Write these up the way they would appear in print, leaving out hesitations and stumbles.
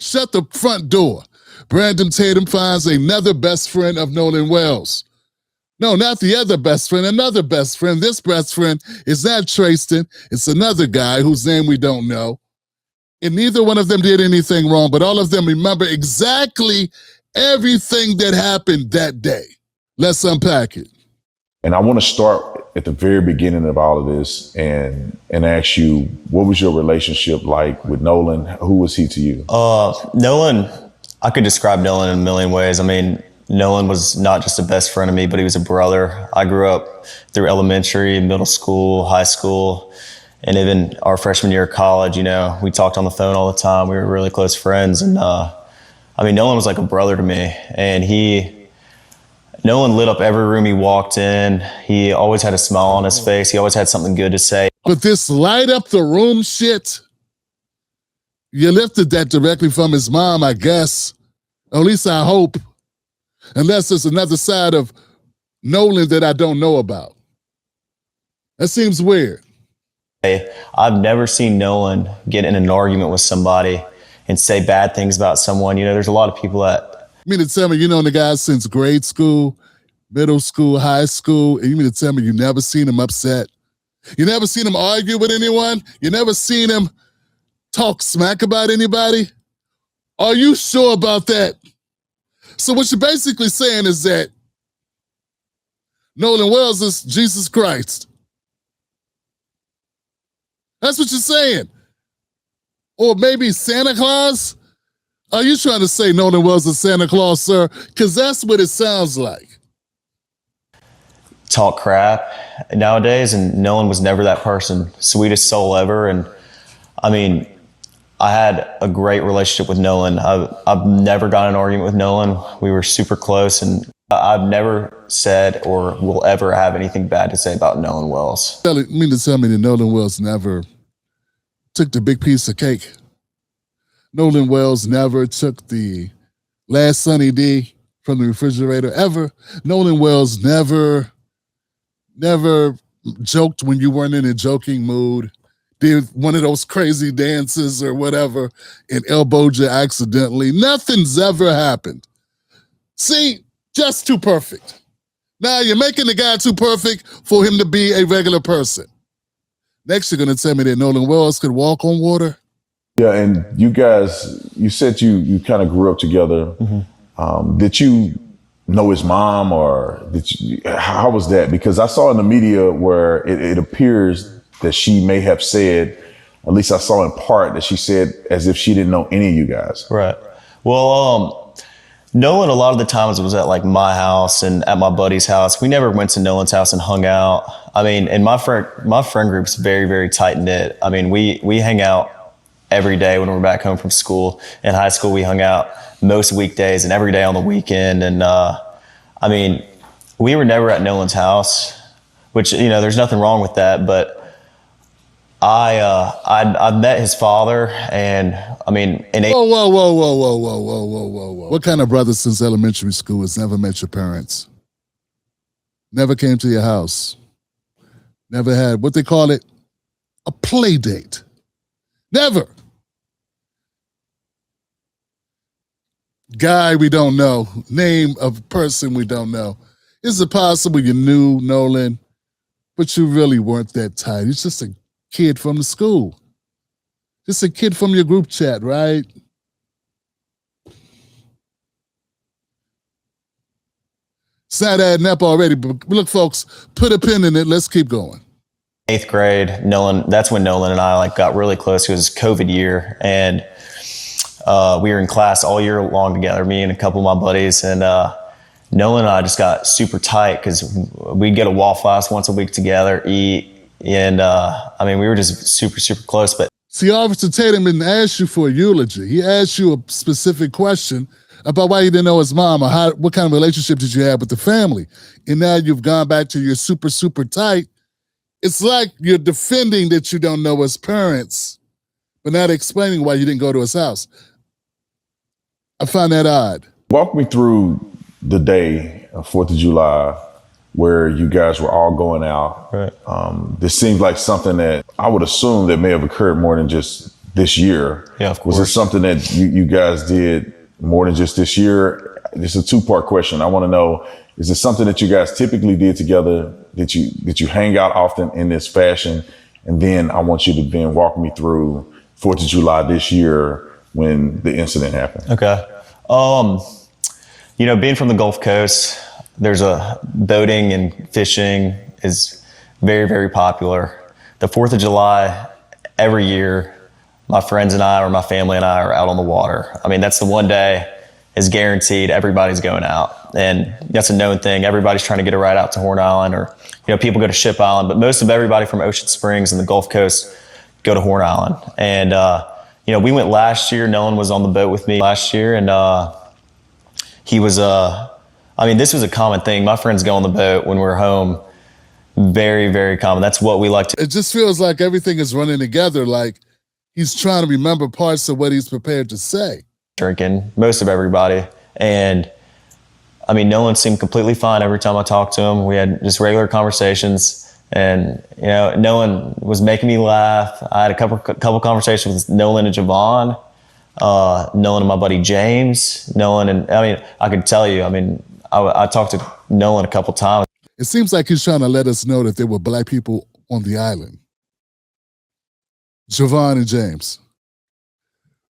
Shut the front door. Brandon Tatum finds another best friend of Nolan Wells. No, not the other best friend, another best friend. This best friend is not Tracestin. It's another guy whose name we don't know. And neither one of them did anything wrong, but all of them remember exactly everything that happened that day. Let's unpack it. And I want to start at the very beginning of all of this and ask you, what was your relationship like with Nolan? Who was he to you? Nolan, I could describe Nolan in a million ways. I mean, Nolan was not just a best friend of me, but he was a brother. I grew up through elementary, middle school, high school, and even our freshman year of college. You know, we talked on the phone all the time. We were really close friends. And I mean, Nolan was like a brother to me. And Nolan lit up every room he walked in. He always had a smile on his face. He always had something good to say. But this light up the room shit, you lifted that directly from his mom, I guess. Or at least I hope. Unless there's another side of Nolan that I don't know about. That seems weird. I've never seen Nolan get in an argument with somebody and say bad things about someone. You know, there's a lot of people that... You mean to tell me you know the guy since grade school, middle school, high school, and you mean to tell me you never seen him upset? You never seen him argue with anyone? You never seen him talk smack about anybody? Are you sure about that? So what you're basically saying is that Nolan Wells is Jesus Christ. That's what you're saying. Or maybe Santa Claus? Are you trying to say Nolan Wells is Santa Claus, sir? Because that's what it sounds like. Talk crap nowadays, and Nolan was never that person. Sweetest soul ever. And I mean, I had a great relationship with Nolan. I've never got in an argument with Nolan. We were super close, and I've never said or will ever have anything bad to say about Nolan Wells. You mean to tell me that Nolan Wells never took the big piece of cake? Nolan Wells never took the last Sunny D from the refrigerator, ever? Nolan Wells never joked when you weren't in a joking mood? Did one of those crazy dances or whatever and elbowed you accidentally? Nothing's ever happened. See, just too perfect. Now you're making the guy too perfect for him to be a regular person. Next, you're going to tell me that Nolan Wells could walk on water? Yeah, and you guys, you said you kind of grew up together. Mm-hmm. Did you know his mom, or how was that? Because I saw in the media where it appears that she may have said, at least I saw in part, that she said as if she didn't know any of you guys. Right. Well, Nolan, a lot of the times it was at like my house and at my buddy's house. We never went to Nolan's house and hung out. I mean, and my friend group's very, very tight knit. I mean, we hang out every day when we're back home from school. In high school, we hung out most weekdays and every day on the weekend. And I mean, we were never at Nolan's house, which, you know, there's nothing wrong with that. But I met his father, and I mean, whoa. What kind of brother since elementary school has never met your parents? Never came to your house? Never had what they call it, a play date? Never. Guy we don't know, name of person we don't know. Is it possible you knew Nolan, but you really weren't that tight? He's just a kid from the school. Just a kid from your group chat, right? It's not adding up already, but look, folks, put a pin in it. Let's keep going. 8th grade, Nolan, that's when Nolan and I got really close. It was COVID year, and we were in class all year long together, me and a couple of my buddies, and Nolan and I just got super tight because we'd get a Waffle House once a week together, eat, and I mean, we were just super, super close. But see, Officer Tatum didn't ask you for a eulogy. He asked you a specific question about why you didn't know his mom, or what kind of relationship did you have with the family. And now you've gone back to your super, super tight. It's like you're defending that you don't know his parents, but not explaining why you didn't go to his house. I find that odd. Walk me through the day of 4th of July where you guys were all going out. Right. This seems like something that I would assume that may have occurred more than just this year. Yeah, of course. Was it something that you guys did more than just this year? It's a two-part question. I want to know, is it something that you guys typically did together, that you hang out often in this fashion? And then I want you to then walk me through 4th of July this year when the incident happened. Okay. Being from the Gulf Coast, there's a boating and fishing is very, very popular. The 4th of July, every year, my friends and I, or my family and I, are out on the water. I mean, that's the one day is guaranteed everybody's going out. And that's a known thing. Everybody's trying to get a ride out to Horn Island, or, people go to Ship Island, but most of everybody from Ocean Springs and the Gulf Coast go to Horn Island. And, we went last year. Nolan was on the boat with me last year, and he was, this was a common thing. My friends go on the boat when we're home. Very, very common. That's what we like to. It just feels like everything is running together. Like he's trying to remember parts of what he's prepared to say. Drinking, most of everybody. And Nolan seemed completely fine every time I talked to him. We had just regular conversations, and Nolan was making me laugh. I had a couple conversations with Nolan and Javon, Nolan and my buddy James, Nolan, and I could tell you, I talked to Nolan a couple times. It seems like he's trying to let us know that there were black people on the island. Javon and James,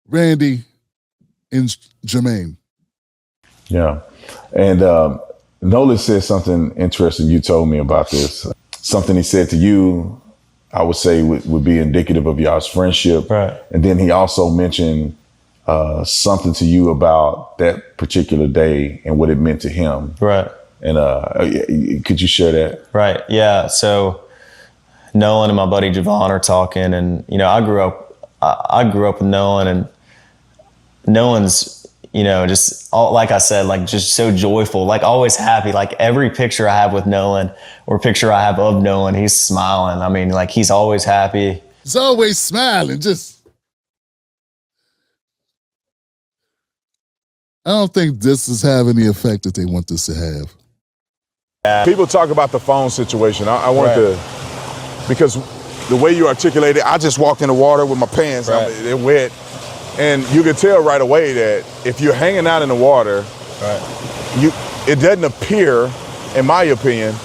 Randy and Jermaine. Yeah. And Nolan said something interesting. You told me about this. Something he said to you, I would say would be indicative of y'all's friendship. Right. And then he also mentioned something to you about that particular day and what it meant to him. Right. And could you share that? Right. Yeah. So Nolan and my buddy Javon are talking, and I grew up with Nolan, and Nolan's just like I said, like just so joyful, like always happy. Like every picture I have with Nolan or picture I have of Nolan, he's smiling. Like he's always happy. He's always smiling. I don't think this is having the effect that they want this to have. People talk about the phone situation. I wanted to, because the way you articulate it, I just walked in the water with my pants, they're wet. And you can tell right away that if you're hanging out in the water, it doesn't appear, in my opinion,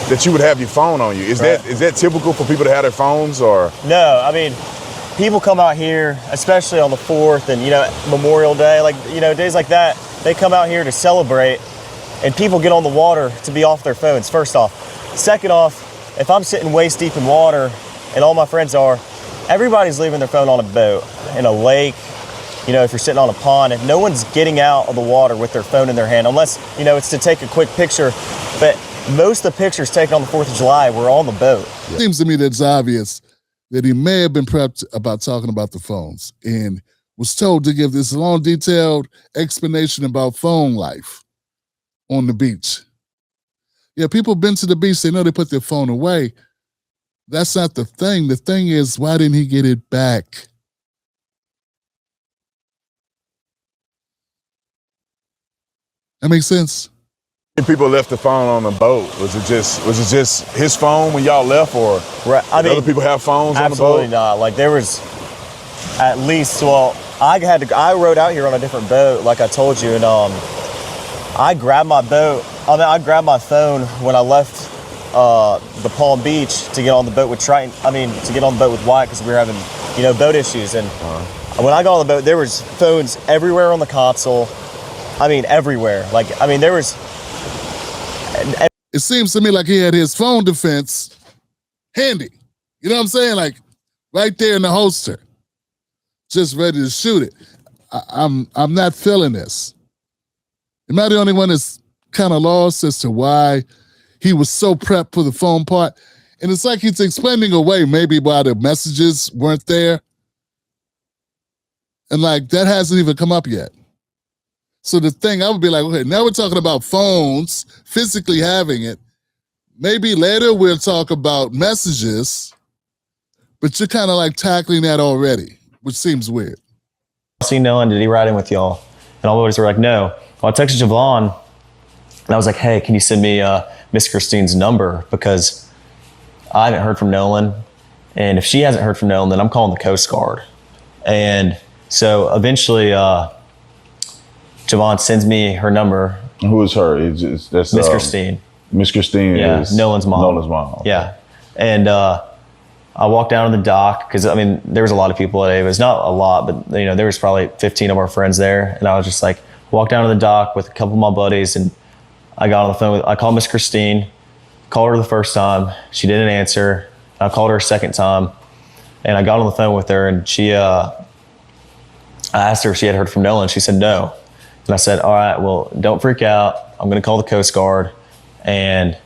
that you would have your phone on you. Is that typical for people to have their phones, or? No, people come out here, especially on the 4th and, Memorial Day, days like that, they come out here to celebrate, and people get on the water to be off their phones, first off. Second off, if I'm sitting waist deep in water, and all my friends are, everybody's leaving their phone on a boat, in a lake, if you're sitting on a pond, and no one's getting out of the water with their phone in their hand, unless, it's to take a quick picture. But most of the pictures taken on the 4th of July were on the boat. It seems to me that it's obvious that he may have been prepped about talking about the phones and was told to give this long, detailed explanation about phone life on the beach. Yeah, people have been to the beach, they know they put their phone away. That's not the thing. The thing is, why didn't he get it back? That makes sense? People left the phone on the boat. Was it just his phone when y'all left, or did other people have phones on the boat? Absolutely not. Like there was at least, I rode out here on a different boat, like I told you, and I grabbed my boat. I grabbed my phone when I left the Palm Beach to get on the boat with Triton. To get on the boat with Wyatt, because we were having, boat issues. And when I got on the boat, there was phones everywhere on the console. Everywhere. There was. It seems to me like he had his phone defense handy. You know what I'm saying? Like right there in the holster, just ready to shoot it. I'm not feeling this. Am I the only one that's kind of lost as to why he was so prepped for the phone part? And it's like he's explaining away maybe why the messages weren't there. And that hasn't even come up yet. So the thing, I would be like, okay, now we're talking about phones, physically having it. Maybe later we'll talk about messages, but you're kind of tackling that already, which seems weird. See Nolan, did he ride in with y'all? And all the boys were like, no. Well, I texted Javon, and I was like, hey, can you send me Miss Christine's number? Because I haven't heard from Nolan. And if she hasn't heard from Nolan, then I'm calling the Coast Guard. And so eventually, Javon sends me her number. Who is her? That's Miss Christine. Miss Christine is Nolan's mom. Nolan's mom. Yeah. And I walked down to the dock because, I mean, there was a lot of people at Ava's. Not a lot, but, you know, there was probably 15 of our friends there. And I was just like, walked down to the dock with a couple of my buddies, and I got on the phone I called Miss Christine, called her the first time. She didn't answer. I called her a second time, and I got on the phone with her, and I asked her if she had heard from Nolan. She said no. And I said, all right, well, don't freak out. I'm going to call the Coast Guard. And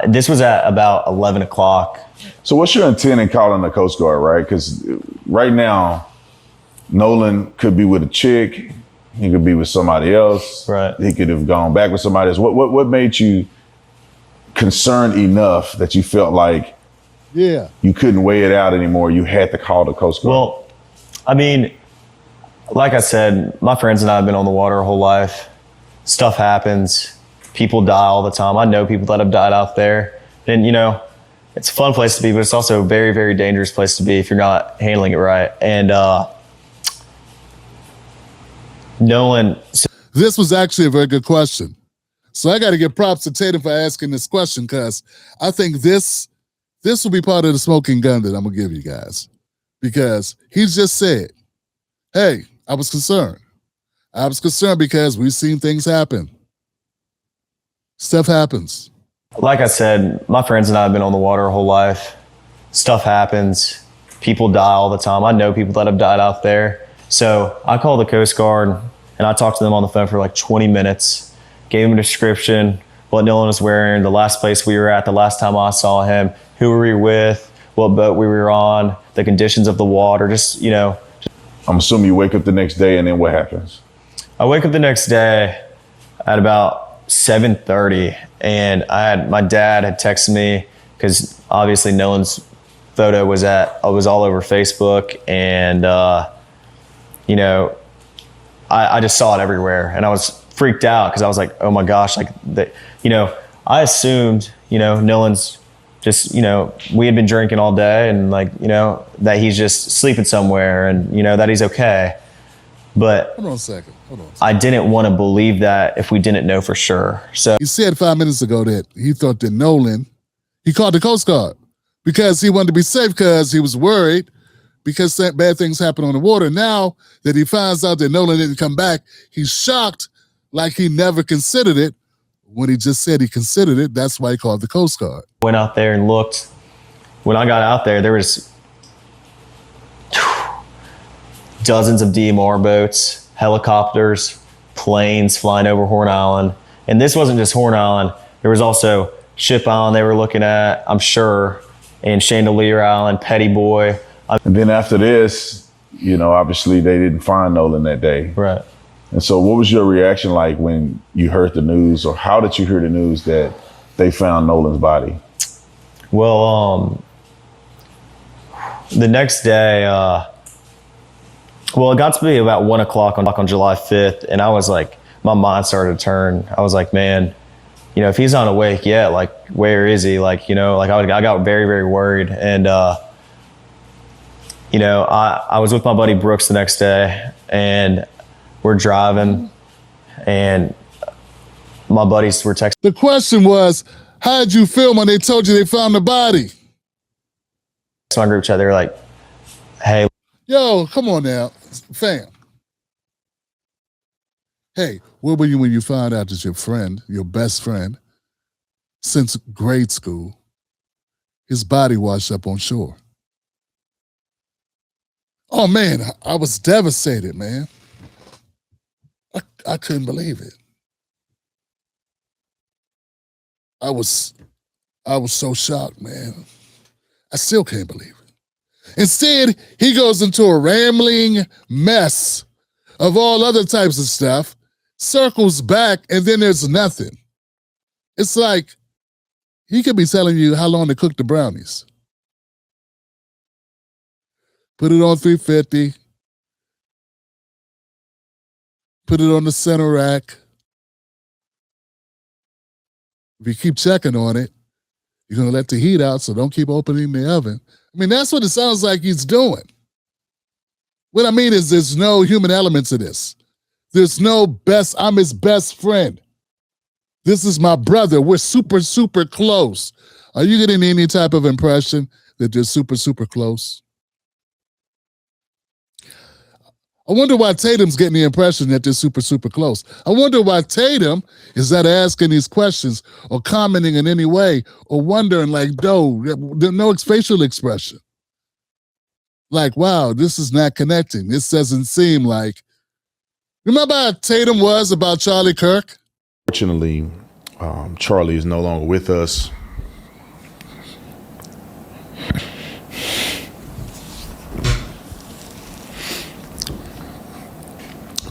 this was at about 11 o'clock. So what's your intent in calling the Coast Guard, right? Because right now, Nolan could be with a chick. He could be with somebody else. Right. He could have gone back with somebody else. What made you concerned enough that you felt like you couldn't weigh it out anymore? You had to call the Coast Guard. Well, I mean, like I said, my friends and I have been on the water our whole life. Stuff happens. People die all the time. I know people that have died out there. And, you know, it's a fun place to be, but it's also a very, very dangerous place to be if you're not handling it right. And Nolan. This was actually a very good question. So I got to give props to Tatum for asking this question, because I think this will be part of the smoking gun that I'm going to give you guys. Because he just said, hey, I was concerned. I was concerned because we've seen things happen. Stuff happens. Like I said, my friends and I have been on the water our whole life. Stuff happens. People die all the time. I know people that have died out there. So I called the Coast Guard, and I talked to them on the phone for like 20 minutes, gave them a description, what Nolan was wearing, the last place we were at, the last time I saw him, who we were with, what boat we were on, the conditions of the water, just, you know. I'm assuming you wake up the next day, and then what happens? I wake up the next day at about 7:30, and my dad had texted me, because obviously Nolan's photo was all over Facebook, and you know, I just saw it everywhere, and I was freaked out because I was like, oh my gosh, like, you know, I assumed, you know, Nolan's just, you know, we had been drinking all day, and like, you know, that he's just sleeping somewhere, and, you know, that he's okay. But Hold on a second. I didn't want to believe that if we didn't know for sure. So He said 5 minutes ago that he thought that Nolan, he called the Coast Guard because he wanted to be safe, because he was worried because bad things happen on the water. Now that he finds out that Nolan didn't come back, he's shocked, like he never considered it. When he just said he considered it, that's why he called the Coast Guard. went out there and looked. When I got out there was dozens of DMR boats, helicopters, planes flying over Horn Island. And this wasn't just Horn Island. There was also Ship Island they were looking at, I'm sure, and Chandelier Island, Petty Boy. And then after this, you know, obviously they didn't find Nolan that day. Right. And so what was your reaction like when you heard the news, or how did you hear the news that they found Nolan's body? Well, the next day, it got to be about 1 o'clock on July 5th, and I was like, my mind started to turn. I was like, man, you know, if he's not awake yet, like, where is he? Like, you know, like I got very, very worried. And, you know, I was with my buddy Brooks the next day, and we're driving, and my buddies were texting. The question was, how did you feel when they told you they found the body? My group chat, they were like, hey. Yo, come on now, fam. Hey, where were you when you found out that your friend, your best friend, since grade school, his body washed up on shore? Oh man, I was devastated, man. I couldn't believe it. I was so shocked, man. I still can't believe it. Instead, he goes into a rambling mess of all other types of stuff, circles back, and then there's nothing. It's like he could be telling you how long to cook the brownies. Put it on 350. Put it on the center rack. If you keep checking on it, you're going to let the heat out, so don't keep opening the oven. I mean, that's what it sounds like he's doing. What I mean is there's no human element to this. There's no I'm his best friend. This is my brother. We're super, super close. Are you getting any type of impression that they're super, super close? I wonder why Tatum's getting the impression that they're super, super close. I wonder why Tatum is not asking these questions or commenting in any way or wondering like, no facial expression. Like, wow, this is not connecting. This doesn't seem like. Remember how Tatum was about Charlie Kirk? Fortunately, Charlie is no longer with us.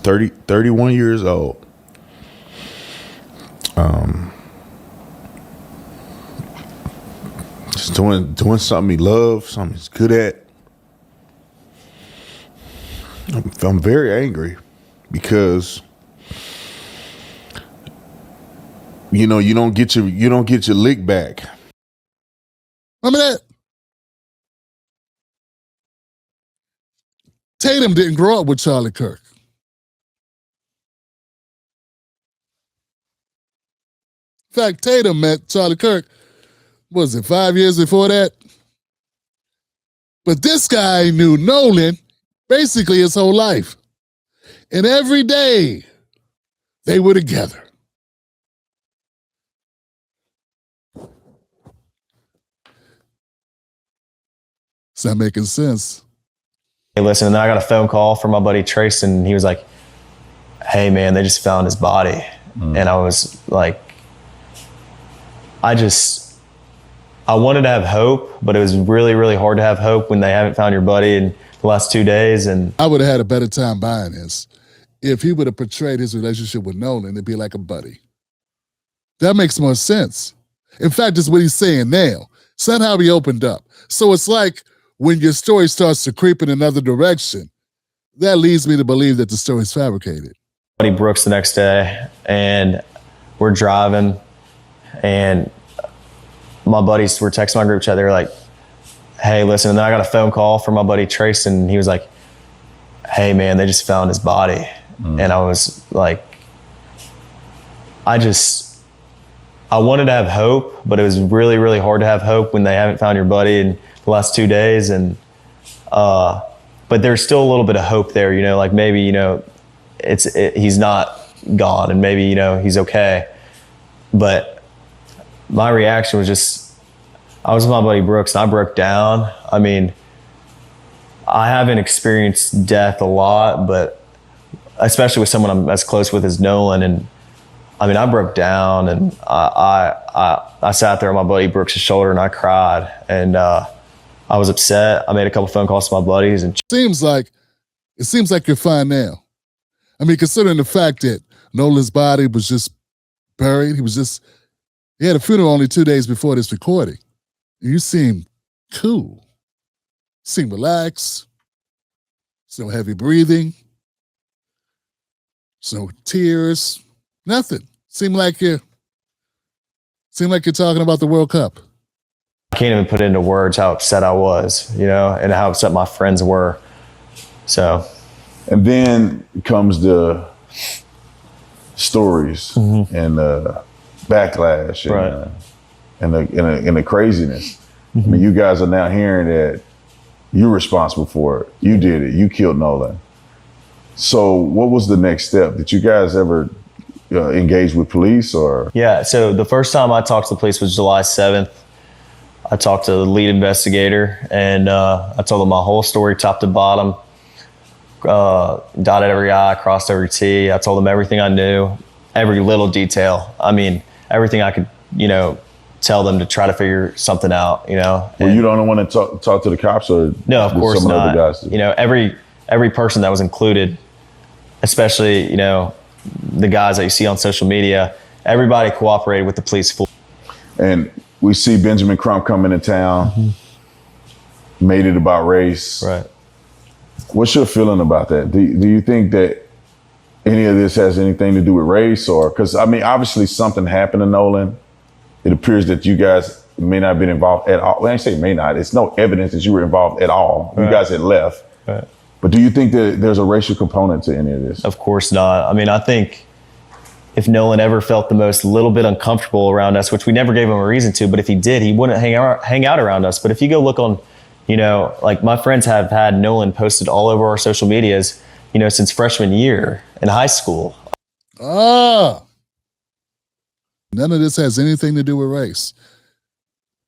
Thirty 31 years old. Just doing something he loves, something he's good at. I'm very angry because you don't get your lick back. Remember that? Tatum didn't grow up with Charlie Kirk. In fact, Tatum met Charlie Kirk, was it 5 years before that? But this guy knew Nolan basically his whole life. And every day they were together. It's not making sense. Hey, listen, and then I got a phone call from my buddy Tracestin, and he was like, hey, man, they just found his body. And I was like, I wanted to have hope, but it was really, really hard to have hope when they haven't found your buddy in the last 2 days. And I would have had a better time buying this if he would have portrayed his relationship with Nolan. It'd be like a buddy. That makes more sense. In fact, it's what he's saying now. It's not how he opened up. So it's like when your story starts to creep in another direction, that leads me to believe that the story's fabricated. Buddy Brooks the next day, and we're driving, and my buddies were texting my group chat. They were like, hey, listen, and then I got a phone call from my buddy Tracestin, and he was like, hey, man, they just found his body. And I was like, I wanted to have hope, but it was really, really hard to have hope when they haven't found your buddy in the last 2 days. And, but there's still a little bit of hope there, like maybe, he's not gone and maybe, he's okay. But my reaction was just, I was with my buddy Brooks and I broke down. I mean, I haven't experienced death a lot, but especially with someone I'm as close with as Nolan. And I mean, I broke down and I sat there on my buddy Brooks' shoulder and I cried and I was upset. I made a couple phone calls to my buddies and it seems like you're fine now. I mean, considering the fact that Nolan's body was just buried, he had a funeral only 2 days before this recording. You seem cool. You seem relaxed. There's no heavy breathing. There's no tears. Nothing. Seem like you're talking about the World Cup. I can't even put into words how upset I was, and how upset my friends were. So. And then comes the stories and the backlash and the craziness. I mean, you guys are now hearing that you're responsible for it. You did it. You killed Nolan. So what was the next step? Did you guys ever engage with police or? Yeah. So the first time I talked to the police was July 7th. I talked to the lead investigator and I told him my whole story, top to bottom. Dotted every I, crossed every T. I told them everything I knew, every little detail. I mean, everything I could, tell them to try to figure something out, Well, you don't want to talk to the cops or? No, of course some not. Other guys Every person that was included, especially, the guys that you see on social media, everybody cooperated with the police. And we see Benjamin Crump come into town, made it about race. Right. What's your feeling about that? Do you think that any of this has anything to do with race or, because I mean, obviously something happened to Nolan. It appears that you guys may not have been involved at all. When I say may not, it's no evidence that you were involved at all. You guys had left. Right. But do you think that there's a racial component to any of this? Of course not. I mean, I think if Nolan ever felt the most little bit uncomfortable around us, which we never gave him a reason to, but if he did, he wouldn't hang out around us. But if you go look on, like my friends have had Nolan posted all over our social medias, since freshman year in high school. None of this has anything to do with race.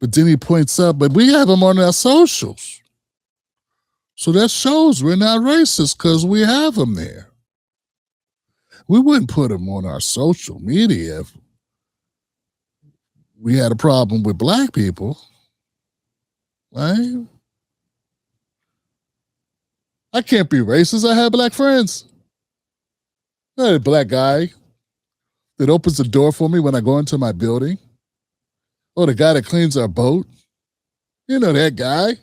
But then he points up, but we have him on our socials. So that shows we're not racist because we have him there. We wouldn't put him on our social media if we had a problem with black people, right? I can't be racist. I have black friends. I had a black guy that opens the door for me when I go into my building. Or the guy that cleans our boat. You know that guy.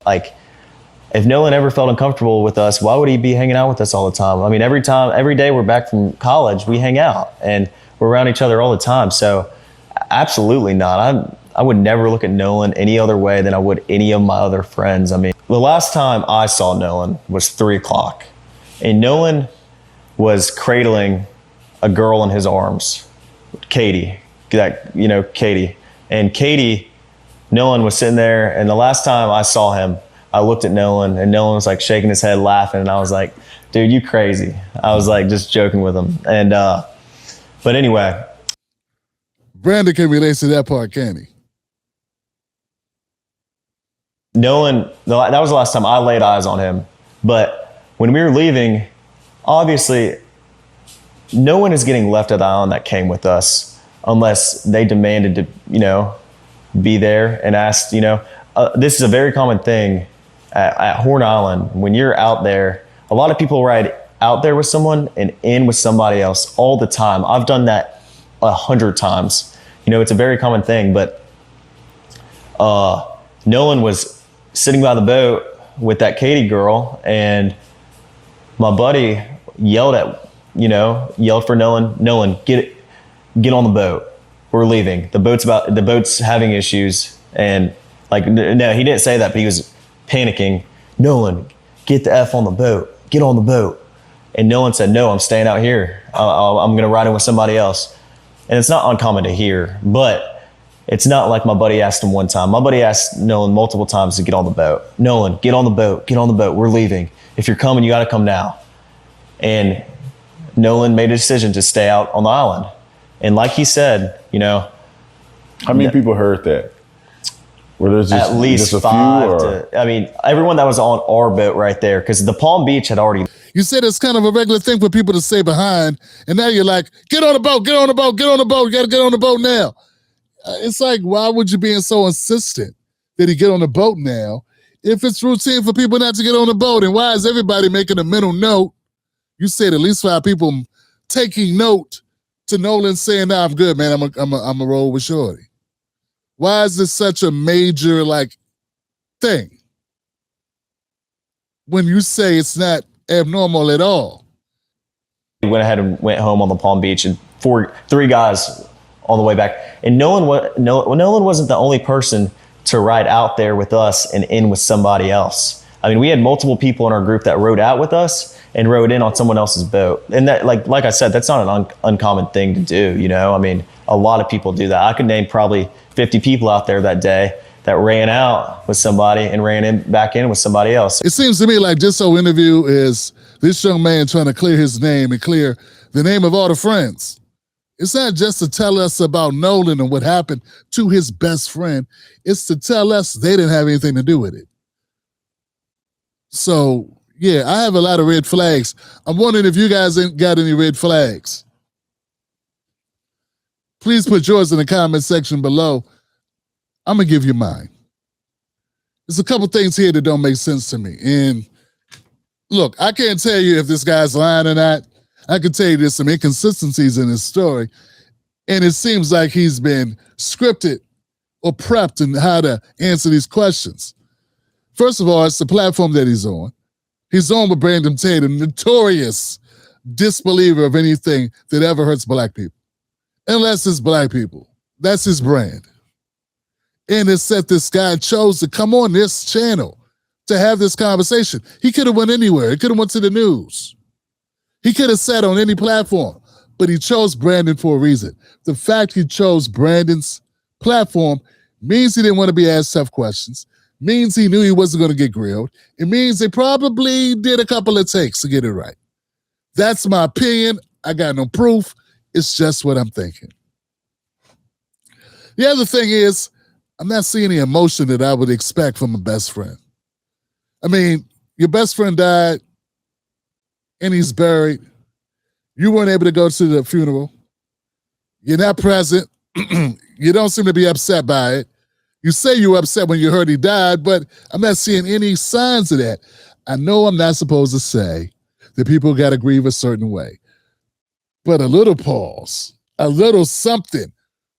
Like, if Nolan ever felt uncomfortable with us, why would he be hanging out with us all the time? I mean, every day we're back from college, we hang out and we're around each other all the time. So absolutely not. I would never look at Nolan any other way than I would any of my other friends. I mean, the last time I saw Nolan was 3 o'clock and Nolan was cradling a girl in his arms, Katie, Katie. And Katie, Nolan was sitting there, and the last time I saw him, I looked at Nolan, and Nolan was like shaking his head, laughing, and I was like, dude, you crazy. I was like just joking with him. And, but anyway. Brandon can relate to that part, can he? Nolan, that was the last time I laid eyes on him. But when we were leaving, obviously, no one is getting left at the island that came with us unless they demanded to, be there and asked, this is a very common thing at Horn Island. When you're out there, a lot of people ride out there with someone and in with somebody else all the time. I've done that 100 times. It's a very common thing, but Nolan was sitting by the boat with that Katie girl, and my buddy yelled for Nolan, get on the boat. We're leaving. The boat's having issues. And no, he didn't say that, but he was panicking. Nolan, get the F on the boat. Get on the boat. And Nolan said, no, I'm staying out here. I'm going to ride in with somebody else. And it's not uncommon to hear, but it's not like my buddy asked him one time. My buddy asked Nolan multiple times to get on the boat. Nolan, get on the boat. Get on the boat. We're leaving. If you're coming, you got to come now. And Nolan made a decision to stay out on the island. And like he said, how many people heard that? Were there just at least just a 5 few, or? Everyone that was on our boat right there, because the Palm Beach had already. You said it's kind of a regular thing for people to stay behind, and now you're like, get on the boat, get on the boat, get on the boat, you got to get on the boat now. It's like, why would you be so insistent that he get on the boat now if it's routine for people not to get on the boat? And why is everybody making a mental note? You said at least 5 people taking note to Nolan saying, nah, I'm good, man. I'm a roll with Shorty. Why is this such a major thing when you say it's not abnormal at all? We went ahead and went home on the Palm Beach, and 3 guys on the way back. And Nolan wasn't the only person to ride out there with us and in with somebody else. I mean, we had multiple people in our group that rode out with us and rode in on someone else's boat. And that, like I said, that's not an uncommon thing to do, I mean, a lot of people do that. I could name probably 50 people out there that day that ran out with somebody and ran back in with somebody else. It seems to me like this whole interview is this young man trying to clear his name and clear the name of all the friends. It's not just to tell us about Nolan and what happened to his best friend. It's to tell us they didn't have anything to do with it. So, yeah, I have a lot of red flags. I'm wondering if you guys ain't got any red flags. Please put yours in the comment section below. I'm going to give you mine. There's a couple things here that don't make sense to me. And look, I can't tell you if this guy's lying or not. I can tell you there's some inconsistencies in his story. And it seems like he's been scripted or prepped in how to answer these questions. First of all, it's the platform that he's on. He's on with Brandon Tatum, notorious disbeliever of anything that ever hurts black people. Unless it's black people. That's his brand. And it's that this guy chose to come on this channel to have this conversation. He could have went anywhere. He could have went to the news. He could have sat on any platform, but he chose Brandon for a reason. The fact he chose Brandon's platform means he didn't want to be asked tough questions, means he knew he wasn't going to get grilled. It means they probably did a couple of takes to get it right. That's my opinion. I got no proof. It's just what I'm thinking. The other thing is, I'm not seeing the emotion that I would expect from a best friend. I mean, your best friend died and he's buried. You weren't able to go to the funeral. You're not present. You don't seem to be upset by it. You say you were upset when you heard he died, but I'm not seeing any signs of that. I know I'm not supposed to say that people got to grieve a certain way, but a little pause, a little something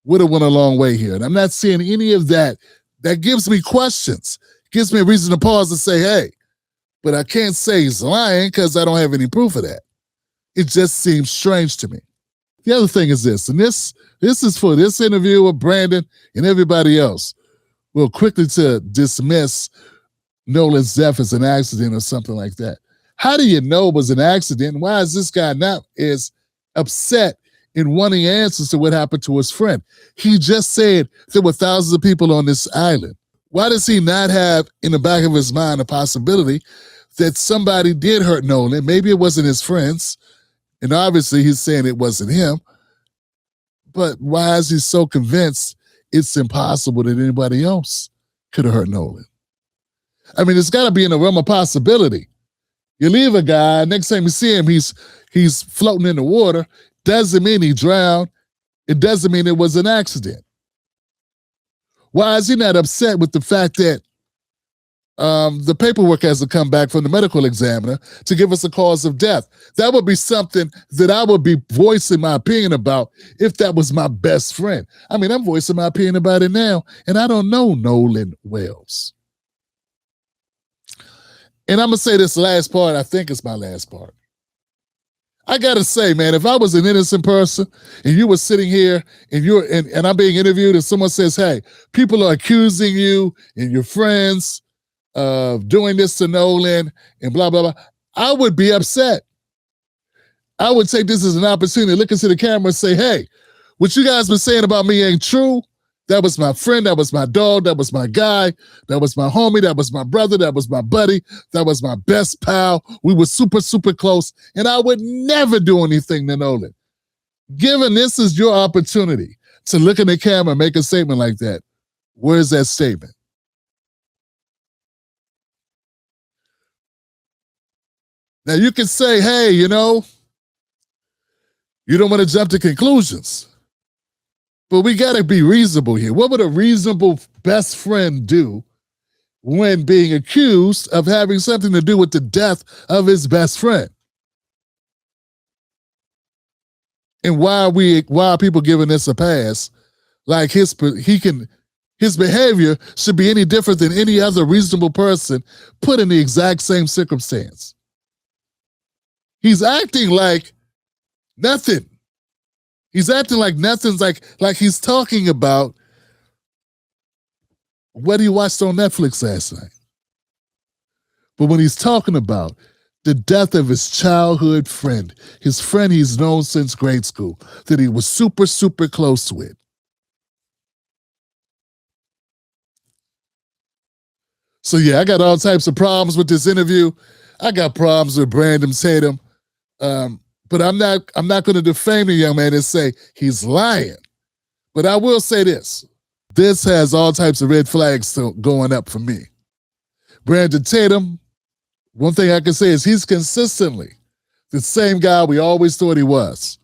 would have went a long way here. And I'm not seeing any of that. That gives me questions, gives me a reason to pause and say, hey, but I can't say he's lying because I don't have any proof of that. It just seems strange to me. The other thing is this, and this is for this interview with Brandon and everybody else. Real quickly to dismiss Nolan's death as an accident or something like that. How do you know it was an accident? Why is this guy not as upset in wanting answers to what happened to his friend? He just said there were thousands of people on this island. Why does he not have in the back of his mind a possibility that somebody did hurt Nolan? Maybe it wasn't his friends, and obviously he's saying it wasn't him. But why is he so convinced it's impossible that anybody else could have hurt Nolan? I mean, it's got to be in the realm of possibility. You leave a guy, next time you see him, he's floating in the water. Doesn't mean he drowned. It doesn't mean it was an accident. Why is he not upset with the fact that the paperwork hasn't come back from the medical examiner to give us a cause of death? That would be something that I would be voicing my opinion about if that was my best friend. I mean, I'm voicing my opinion about it now, and I don't know Nolan Wells. And I'm going to say this last part, I think it's my last part. I got to say, man, if I was an innocent person and you were sitting here and I'm being interviewed and someone says, hey, people are accusing you and your friends of doing this to Nolan and blah, blah, blah, I would be upset. I would take this as an opportunity to look into the camera and say, hey, what you guys been saying about me ain't true. That was my friend. That was my dog. That was my guy. That was my homie. That was my brother. That was my buddy. That was my best pal. We were super, super close. And I would never do anything to Nolan. Given this is your opportunity to look in the camera and make a statement like that, where's that statement? Now you can say, hey, you know, you don't want to jump to conclusions. But we got to be reasonable here. What would a reasonable best friend do when being accused of having something to do with the death of his best friend? And why are people giving this a pass? Like his behavior should be any different than any other reasonable person put in the exact same circumstance. He's acting like nothing. He's acting like nothing's like he's talking about what he watched on Netflix last night. But when he's talking about the death of his childhood friend, his friend he's known since grade school, that he was super, super close with. So yeah, I got all types of problems with this interview. I got problems with Brandon Tatum. But I'm not going to defame the young man and say he's lying. But I will say this. This has all types of red flags going up for me. Brandon Tatum, one thing I can say is he's consistently the same guy we always thought he was.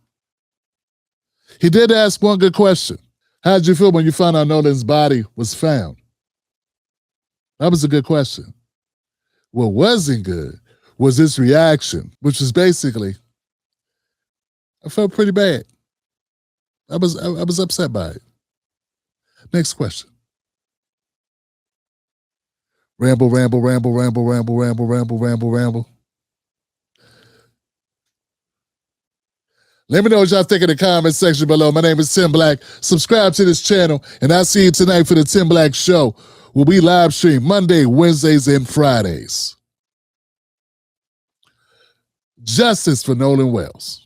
He did ask one good question. How'd you feel when you found out Nolan's body was found? That was a good question. What wasn't good was his reaction, which was basically, I felt pretty bad. I was upset by it. Next question. Ramble, ramble, ramble, ramble, ramble, ramble, ramble, ramble, ramble. Let me know what y'all think in the comment section below. My name is Tim Black. Subscribe to this channel, and I'll see you tonight for the Tim Black Show. We'll be live stream Monday, Wednesdays, and Fridays. Justice for Nolan Wells.